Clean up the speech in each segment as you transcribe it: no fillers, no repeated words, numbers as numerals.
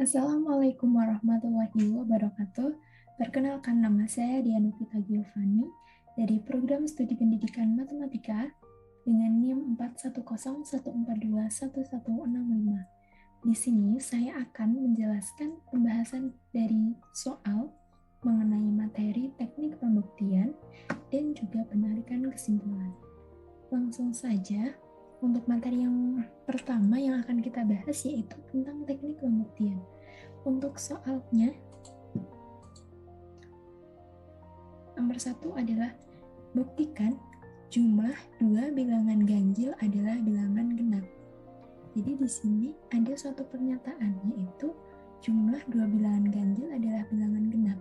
Assalamualaikum warahmatullahi wabarakatuh. Perkenalkan, nama saya Dianupita Giovanni dari Program Studi Pendidikan Matematika dengan NIM 4101421165. Di sini saya akan menjelaskan pembahasan dari soal mengenai materi teknik pembuktian dan juga penarikan kesimpulan. Langsung saja, untuk materi yang pertama yang akan kita bahas yaitu tentang teknik pembuktian. Untuk soalnya, nomor 1 adalah buktikan jumlah dua bilangan ganjil adalah bilangan genap. Jadi di sini ada suatu pernyataan yaitu jumlah dua bilangan ganjil adalah bilangan genap.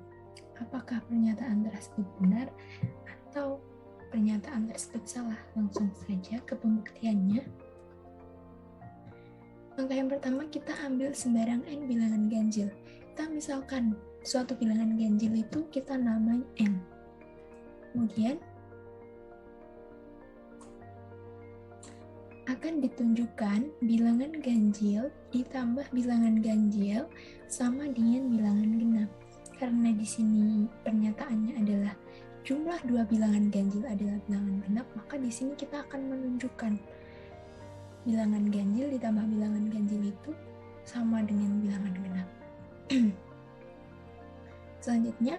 Apakah pernyataan tersebut benar atau pernyataan tersebut salah? Langsung saja ke pembuktiannya. Langkah yang pertama, kita ambil sembarang n bilangan ganjil. Kita misalkan suatu bilangan ganjil itu kita namai n. Kemudian akan ditunjukkan bilangan ganjil ditambah bilangan ganjil sama dengan bilangan genap. Karena di sini pernyataannya adalah jumlah dua bilangan ganjil adalah bilangan genap, maka di sini kita akan menunjukkan bilangan ganjil ditambah bilangan ganjil itu sama dengan bilangan genap. Selanjutnya,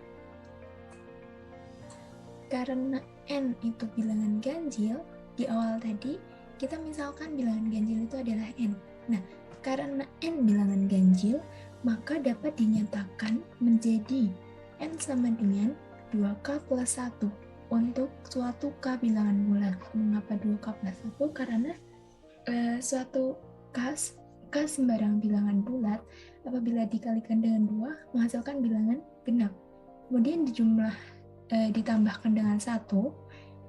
karena n itu bilangan ganjil, di awal tadi kita misalkan bilangan ganjil itu adalah n. Nah, karena n bilangan ganjil, maka dapat dinyatakan menjadi n sama dengan 2k plus 1 untuk suatu k bilangan bulat. Mengapa 2k plus 1? Karena suatu k sembarang bilangan bulat apabila dikalikan dengan 2 menghasilkan bilangan genap. Kemudian ditambahkan dengan 1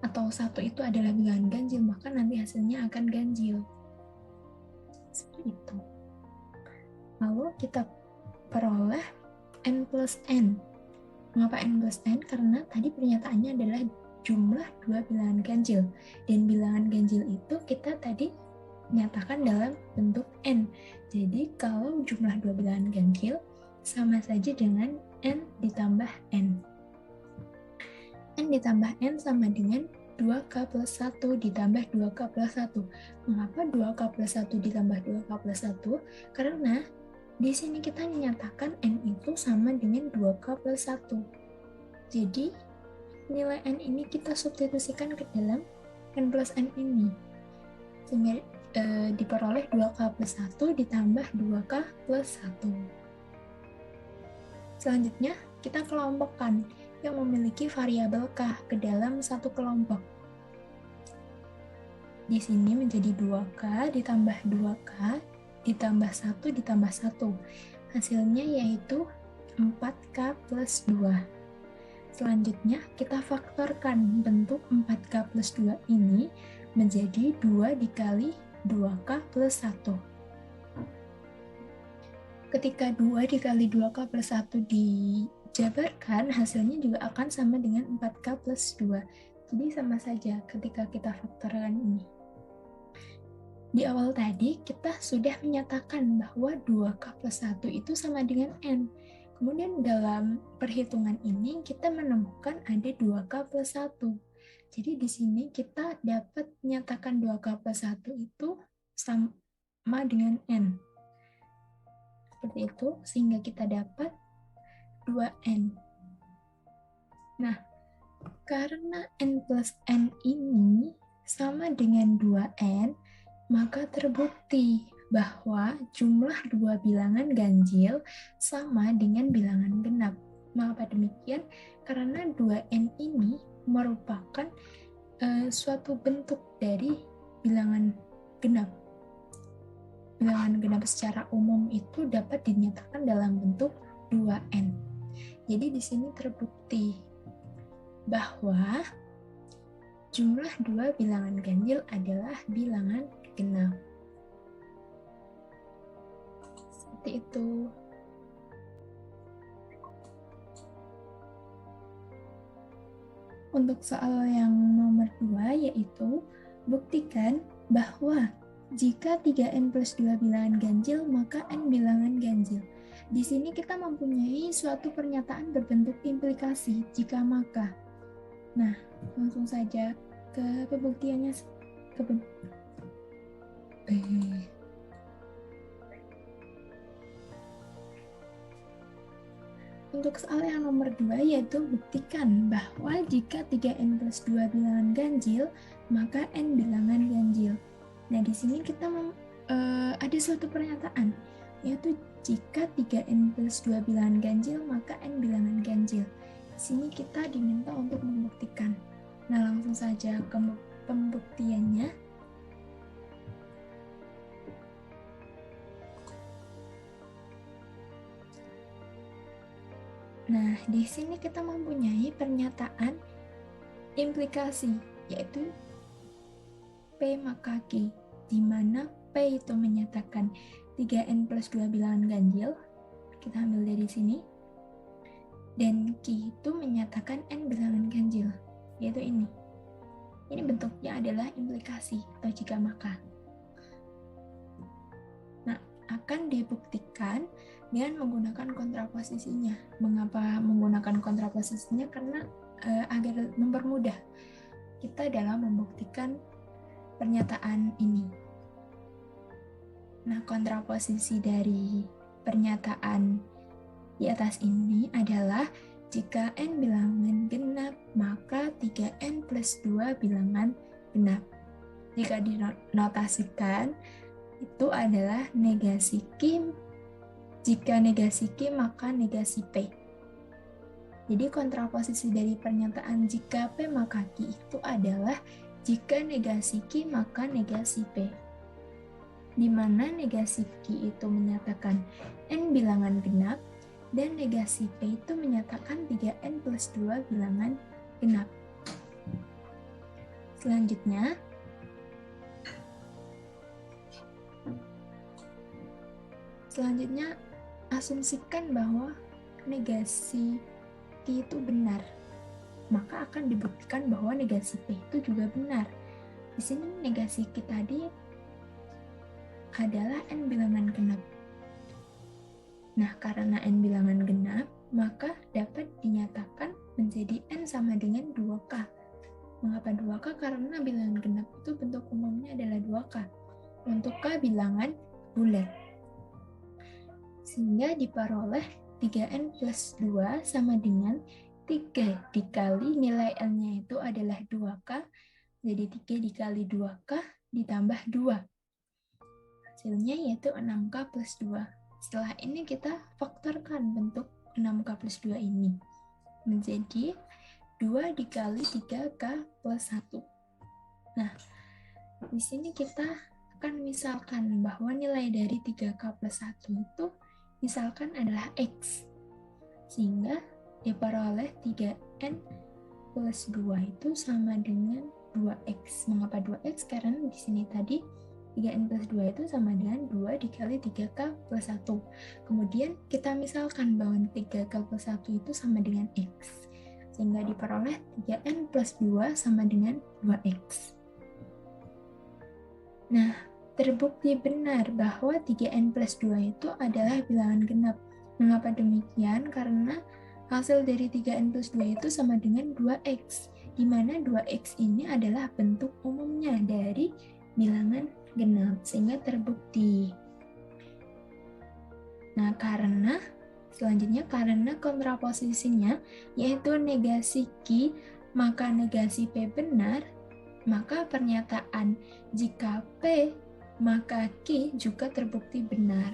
atau 1 itu adalah bilangan ganjil, maka nanti hasilnya akan ganjil. Seperti itu. Lalu kita peroleh n plus n. Mengapa n plus n? Karena tadi pernyataannya adalah jumlah dua bilangan ganjil. Dan bilangan ganjil itu kita tadi nyatakan dalam bentuk n. Jadi kalau jumlah dua bilangan ganjil sama saja dengan n ditambah n. N ditambah n sama dengan 2k plus 1 ditambah 2k plus 1. Mengapa 2k plus 1 ditambah 2k plus 1? Karena di sini kita menyatakan n itu sama dengan 2k plus 1. Jadi nilai n ini kita substitusikan ke dalam n plus n ini. Sehingga diperoleh 2k plus 1 ditambah 2k plus 1. Selanjutnya, kita kelompokkan yang memiliki variabel k ke dalam satu kelompok. Di sini menjadi 2k ditambah 2k ditambah 1 ditambah 1. Hasilnya yaitu 4k plus 2. Selanjutnya, kita faktorkan bentuk 4k plus 2 ini menjadi 2 dikali 2k plus 1. Ketika 2 dikali 2k plus 1 dijabarkan, hasilnya juga akan sama dengan 4k plus 2. Jadi sama saja ketika kita faktorkan ini. Di awal tadi, kita sudah menyatakan bahwa 2k plus 1 itu sama dengan n. Kemudian dalam perhitungan ini, kita menemukan ada 2k plus 1. Jadi di sini kita dapat menyatakan 2k plus 1 itu sama dengan n. Seperti itu, sehingga kita dapat 2n. Nah, karena n plus n ini sama dengan 2n, maka terbukti bahwa jumlah dua bilangan ganjil sama dengan bilangan genap. Mengapa demikian? Karena 2n ini merupakan suatu bentuk dari bilangan genap. Bilangan genap secara umum itu dapat dinyatakan dalam bentuk 2n. Jadi di sini terbukti bahwa jumlah dua bilangan ganjil adalah bilangan genap. Seperti itu. Untuk soal yang nomor 2 yaitu buktikan bahwa jika 3n plus 2 bilangan ganjil, maka n bilangan ganjil. Di sini kita mempunyai suatu pernyataan berbentuk implikasi jika maka. Nah, langsung saja ke pembuktiannya. Untuk soal yang nomor 2, yaitu buktikan bahwa jika 3n plus 2 bilangan ganjil, maka n bilangan ganjil. Nah, di sini kita ada suatu pernyataan, yaitu jika 3n plus 2 bilangan ganjil, maka n bilangan ganjil. Di sini kita diminta untuk membuktikan. Nah, langsung saja ke pembuktiannya. Nah, di sini kita mempunyai pernyataan implikasi, yaitu P maka Q, di mana P itu menyatakan 3n plus 2 bilangan ganjil, kita ambil dari sini, dan Q itu menyatakan n bilangan ganjil, yaitu ini. Ini bentuknya adalah implikasi atau jika maka. Nah, akan dibuktikan dengan menggunakan kontraposisinya. Mengapa menggunakan kontraposisinya? Karena agar mempermudah kita dalam membuktikan pernyataan ini. Nah, kontraposisi dari pernyataan di atas ini adalah jika n bilangan genap, maka 3n plus 2 bilangan genap. Jika dinotasikan, itu adalah negasi Q. Jika negasi Q, maka negasi P. Jadi kontraposisi dari pernyataan jika P maka Q itu adalah jika negasi Q maka negasi P. Di mana negasi Q itu menyatakan n bilangan genap dan negasi P itu menyatakan 3n plus 2 bilangan genap. Selanjutnya, asumsikan bahwa negasi Q itu benar, maka akan dibuktikan bahwa negasi P itu juga benar. Di sini negasi Q tadi adalah n bilangan genap. Nah, karena n bilangan genap, maka dapat dinyatakan menjadi n sama dengan 2K. Mengapa 2K? Karena bilangan genap itu bentuk umumnya adalah 2K. Untuk K bilangan bulat. Sehingga diperoleh 3n plus 2 sama dengan 3 dikali nilai n-nya itu adalah 2K, jadi 3 dikali 2K ditambah 2. Hasilnya yaitu 6K plus 2. Setelah ini kita faktorkan bentuk 6K plus 2 ini menjadi 2 dikali 3K plus 1. Nah, di sini kita akan misalkan bahwa nilai dari 3K plus 1 itu misalkan adalah X, sehingga diperoleh 3n plus 2 itu sama dengan 2x. Mengapa 2x? Karena di sini tadi 3n plus 2 itu sama dengan 2 dikali 3k plus 1. Kemudian kita misalkan bahwa 3k plus 1 itu sama dengan x, sehingga diperoleh 3n plus 2 sama dengan 2x. Nah, terbukti benar bahwa 3n plus 2 itu adalah bilangan genap. Mengapa demikian? Karena hasil dari 3n plus 2 itu sama dengan 2x, di mana 2x ini adalah bentuk umumnya dari bilangan genap, sehingga terbukti. Nah, selanjutnya karena kontraposisinya yaitu negasi Q, maka negasi P benar, maka pernyataan jika P maka Q juga terbukti benar.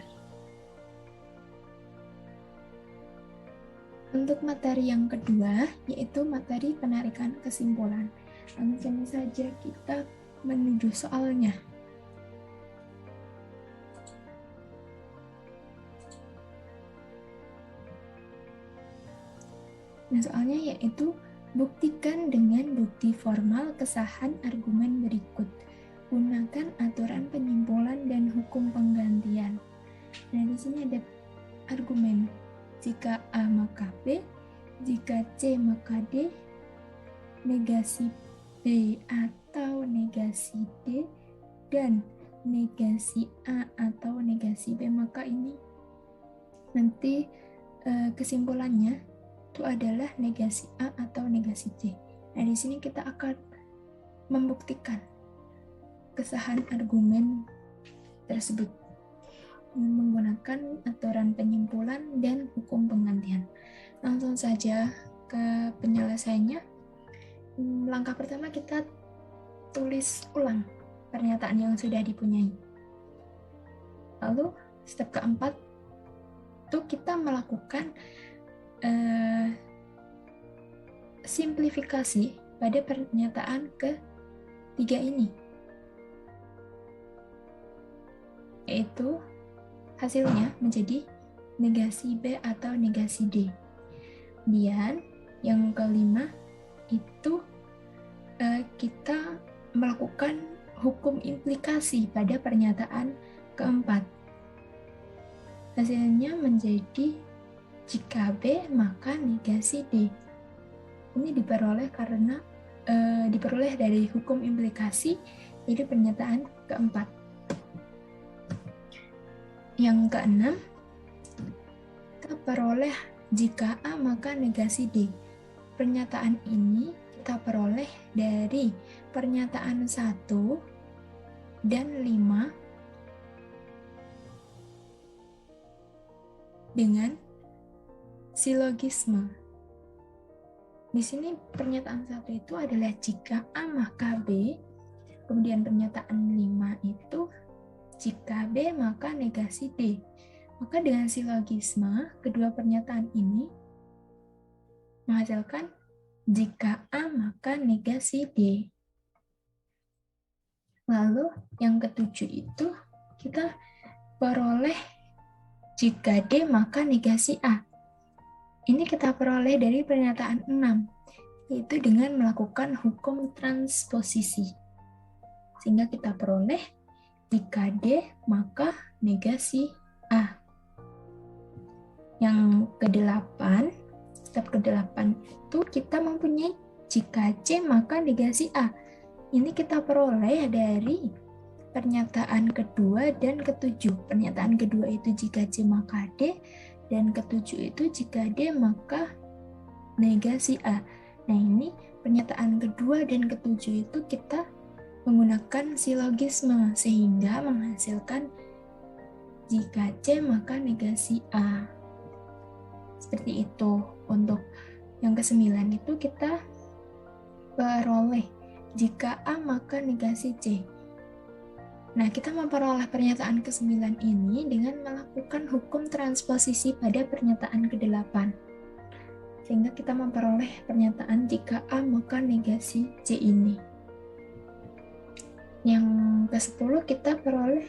Untuk materi yang kedua, yaitu materi penarikan kesimpulan. Langsung saja kita menuju soalnya. Nah, soalnya yaitu buktikan dengan bukti formal kesahan argumen berikut. Gunakan aturan penyimpulan dan hukum penggantian. Nah, di sini ada argumen. Jika A maka B, jika C maka D, negasi B atau negasi D, dan negasi A atau negasi B, maka ini nanti kesimpulannya itu adalah negasi A atau negasi C. Nah, di sini kita akan membuktikan kesahan argumen tersebut dengan menggunakan aturan penyimpulan dan hukum penggantian. Langsung saja ke penyelesaiannya. Langkah pertama, kita tulis ulang pernyataan yang sudah dipunyai. Lalu step keempat itu kita melakukan simplifikasi pada pernyataan ketiga ini, yaitu hasilnya menjadi negasi B atau negasi D. Kemudian yang kelima itu kita melakukan hukum implikasi pada pernyataan keempat. Hasilnya menjadi jika B maka negasi D. Ini diperoleh karena diperoleh dari hukum implikasi, jadi pernyataan keempat. Yang keenam, kita peroleh jika A maka negasi D. Pernyataan ini kita peroleh dari pernyataan 1 dan 5 dengan silogisme. Di sini pernyataan 1 itu adalah jika A maka B, kemudian pernyataan 5 itu jika B maka negasi D. Maka dengan silogisme, kedua pernyataan ini menghasilkan jika A maka negasi D. Lalu yang ketujuh itu kita peroleh jika D maka negasi A. Ini kita peroleh dari pernyataan 6, yaitu dengan melakukan hukum transposisi. Sehingga kita peroleh jika D maka negasi A. Yang ke-8, step ke-8 itu kita mempunyai jika C maka negasi A. Ini kita peroleh dari pernyataan kedua dan ketujuh. Pernyataan kedua itu jika C maka D, dan ketujuh itu jika D maka negasi A. Nah, ini pernyataan kedua dan ketujuh itu kita menggunakan silogisme sehingga menghasilkan jika C maka negasi A. Seperti itu. Untuk yang ke-9 itu kita peroleh jika A maka negasi C. Nah, kita memperoleh pernyataan ke-9 ini dengan melakukan hukum transposisi pada pernyataan ke-8. Sehingga kita memperoleh pernyataan jika A maka negasi C ini. Yang ke-10 kita peroleh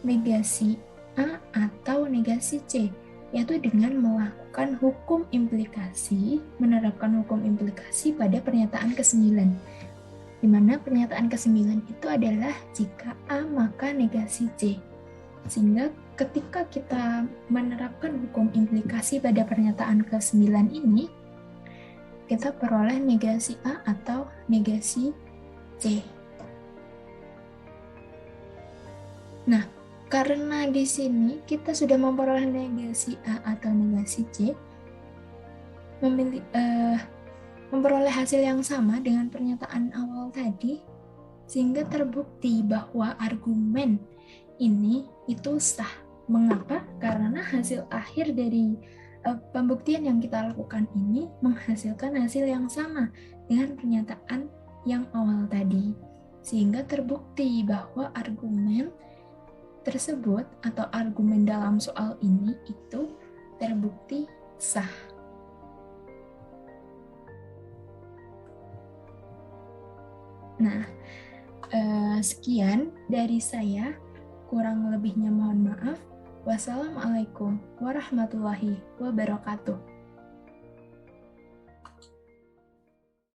negasi A atau negasi C, yaitu dengan melakukan hukum implikasi, menerapkan hukum implikasi pada pernyataan ke-9. Di mana pernyataan ke-9 itu adalah jika A maka negasi C. Sehingga ketika kita menerapkan hukum implikasi pada pernyataan ke-9 ini, kita peroleh negasi A atau negasi C. Nah, karena di sini kita sudah memperoleh negasi A atau negasi C, memperoleh hasil yang sama dengan pernyataan awal tadi, sehingga terbukti bahwa argumen ini itu sah. Mengapa? Karena hasil akhir dari pembuktian yang kita lakukan ini menghasilkan hasil yang sama dengan pernyataan yang awal tadi, sehingga terbukti bahwa argumen tersebut atau argumen dalam soal ini itu terbukti sah. Nah, sekian dari saya. Kurang lebihnya mohon maaf. Wassalamualaikum warahmatullahi wabarakatuh.